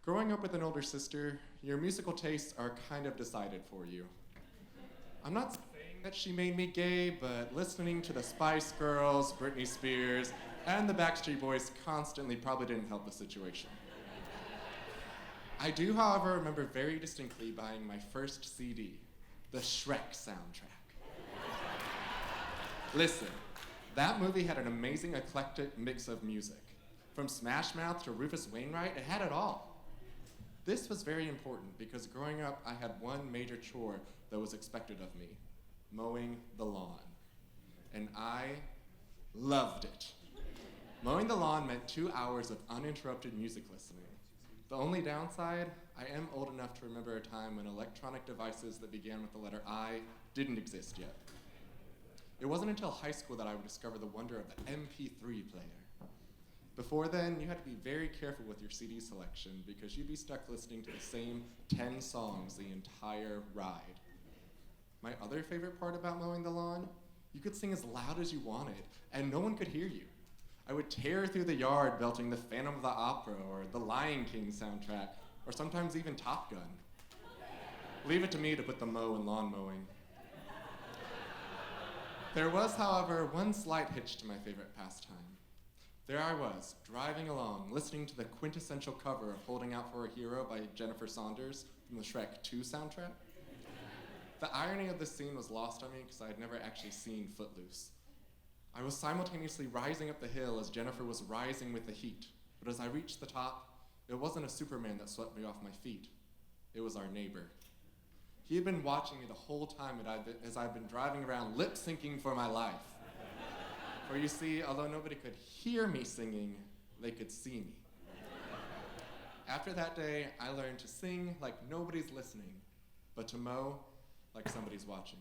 Growing up with an older sister, your musical tastes are kind of decided for you. I'm not saying that she made me gay, but listening to the Spice Girls, Britney Spears, and the Backstreet Boys constantly probably didn't help the situation. I do, however, remember very distinctly buying my first CD, the Shrek soundtrack. Listen, that movie had an amazing eclectic mix of music. From Smash Mouth to Rufus Wainwright, it had it all. This was very important because growing up, I had one major chore that was expected of me, mowing the lawn. And I loved it. Mowing the lawn meant 2 hours of uninterrupted music listening. The only downside, I am old enough to remember a time when electronic devices that began with the letter I didn't exist yet. It wasn't until high school that I would discover the wonder of the MP3 player. Before then, you had to be very careful with your CD selection because you'd be stuck listening to the same 10 songs the entire ride. My other favorite part about mowing the lawn, you could sing as loud as you wanted, and no one could hear you. I would tear through the yard belting the Phantom of the Opera or the Lion King soundtrack, or sometimes even Top Gun. Leave it to me to put the mow in lawn mowing. There was, however, one slight hitch to my favorite pastime. There I was, driving along, listening to the quintessential cover of Holding Out for a Hero by Jennifer Saunders from the Shrek 2 soundtrack. The irony of this scene was lost on me because I had never actually seen Footloose. I was simultaneously rising up the hill as Jennifer was rising with the heat, but as I reached the top, it wasn't a Superman that swept me off my feet. It was our neighbor. He had been watching me the whole time as I've been driving around lip-syncing for my life. For you see, although nobody could hear me singing, they could see me. After that day, I learned to sing like nobody's listening, but to mow like somebody's watching.